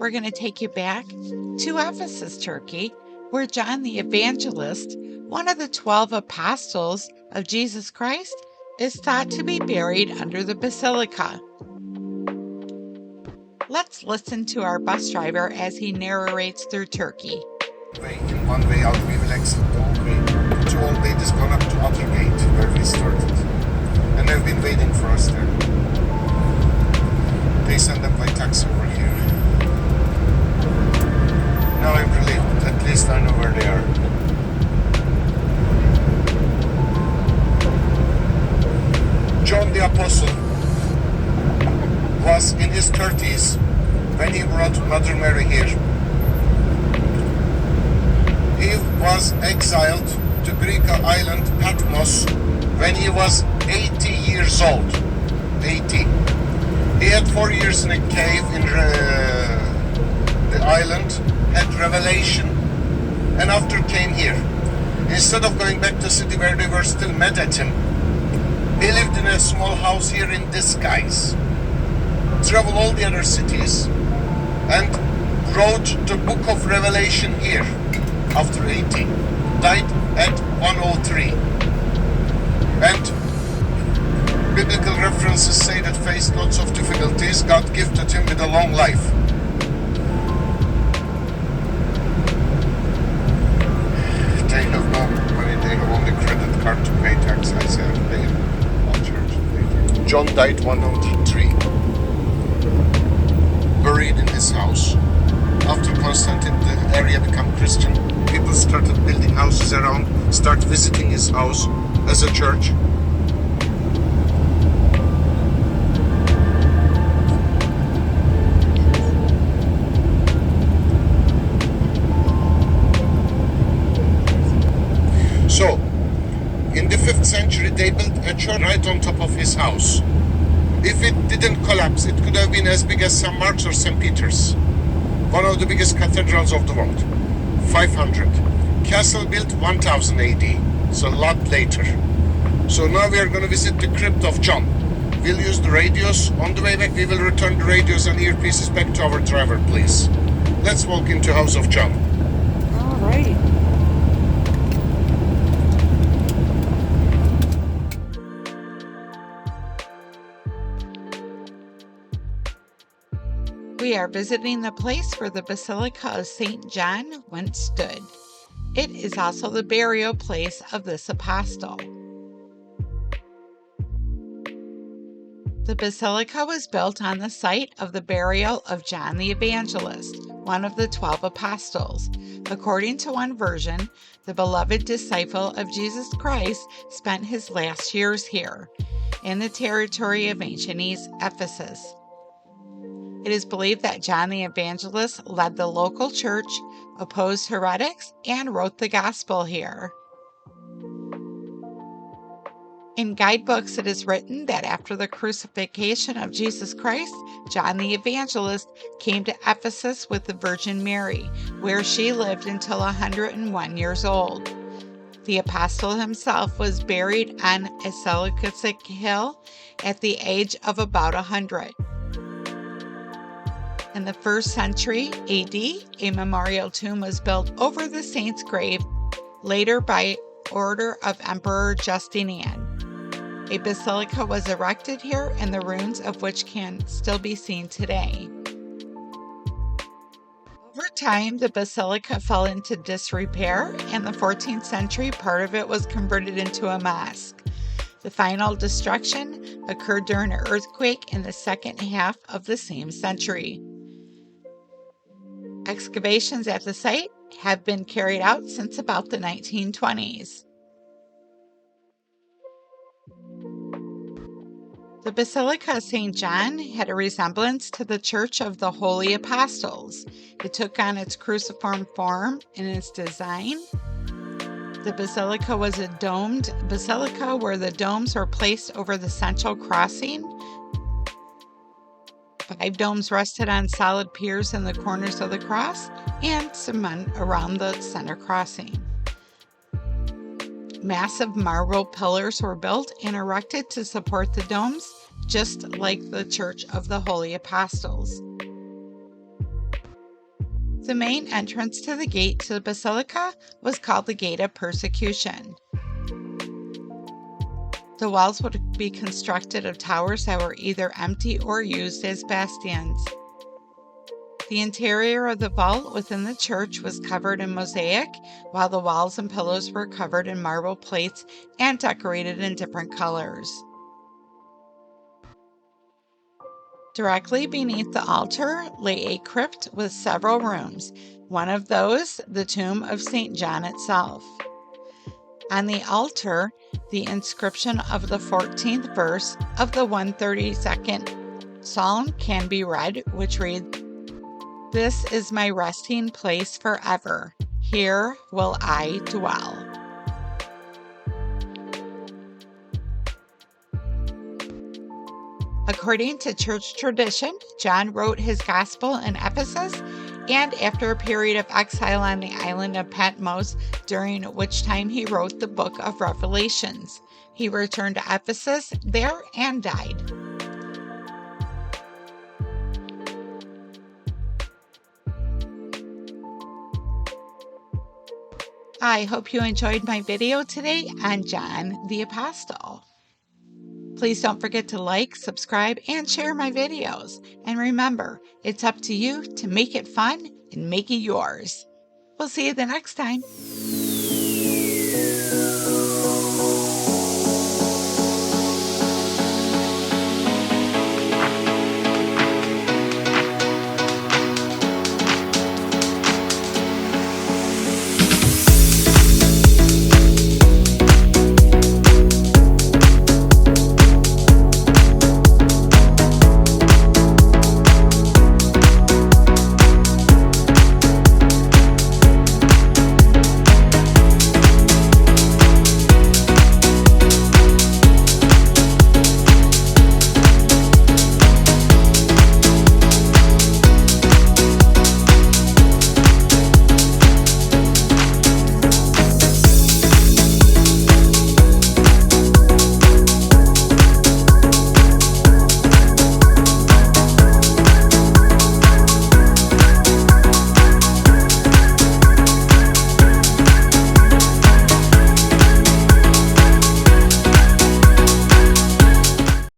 we're going to take you back to Ephesus, Turkey, where John the Evangelist, one of the 12 apostles of Jesus Christ, is thought to be buried under the basilica. Let's listen to our bus driver as he narrates through Turkey. In one way out, we will exit the old way. The two old ladies gone up to other gate where we started, and they've been waiting for us there. They send them by taxi over here. Now I'm relieved. At least I know where they are. John the Apostle was in his 30s when he brought Mother Mary here. He was exiled to Greek island Patmos when he was 80 years old. 80. He had 4 years in a cave in the island, had revelation, and after came here. Instead of going back to the city where they were still mad at him, he lived in a small house here in disguise, traveled all the other cities, and wrote the book of Revelation here after 80. Died at 103. And biblical references say that faced lots of difficulties, God gifted him with a long life. They have no money, they have only credit card to pay tax. I said, pay all church later. John died 103. Buried in his house. After Constantine, the area became Christian. People started building houses around, start visiting his house as a church. So, in the 5th century, they built a church right on top of his house. If it didn't collapse, it could have been as big as St. Mark's or St. Peter's. One of the biggest cathedrals of the world. 500. Castle built 1000 AD, so a lot later. So now we are going to visit the crypt of John. We'll use the radios. On the way back, we will return the radios and earpieces back to our driver, please. Let's walk into House of John. All right. We are visiting the place where the Basilica of St. John once stood. It is also the burial place of this apostle. The basilica was built on the site of the burial of John the Evangelist, one of the 12 apostles. According to one version, the beloved disciple of Jesus Christ spent his last years here, in the territory of ancient East Ephesus. It is believed that John the Evangelist led the local church, opposed heretics, and wrote the gospel here. In guidebooks, it is written that after the crucifixion of Jesus Christ, John the Evangelist came to Ephesus with the Virgin Mary, where she lived until 101 years old. The apostle himself was buried on a Seleucid hill at the age of about 100. In the 1st century AD, a memorial tomb was built over the saint's grave, later by order of Emperor Justinian. A basilica was erected here, and the ruins of which can still be seen today. Over time, the basilica fell into disrepair. In the 14th century, part of it was converted into a mosque. The final destruction occurred during an earthquake in the second half of the same century. Excavations at the site have been carried out since about the 1920s. The Basilica of St. John had a resemblance to the Church of the Holy Apostles. It took on its cruciform form in its design. The basilica was a domed basilica where the domes were placed over the central crossing. 5 domes rested on solid piers in the corners of the cross and cement around the center crossing. Massive marble pillars were built and erected to support the domes, just like the Church of the Holy Apostles. The main entrance to the gate to the basilica was called the Gate of Persecution. The walls would be constructed of towers that were either empty or used as bastions. The interior of the vault within the church was covered in mosaic, while the walls and pillars were covered in marble plates and decorated in different colors. Directly beneath the altar lay a crypt with several rooms, one of those the tomb of St. John itself. On the altar, the inscription of the 14th verse of the 132nd Psalm can be read, which reads, "This is my resting place forever. Here will I dwell." According to church tradition, John wrote his gospel in Ephesus, and after a period of exile on the island of Patmos, during which time he wrote the book of Revelations. He returned to Ephesus there and died. I hope you enjoyed my video today on John the Apostle. Please don't forget to like, subscribe, and share my videos. And remember, it's up to you to make it fun and make it yours. We'll see you the next time.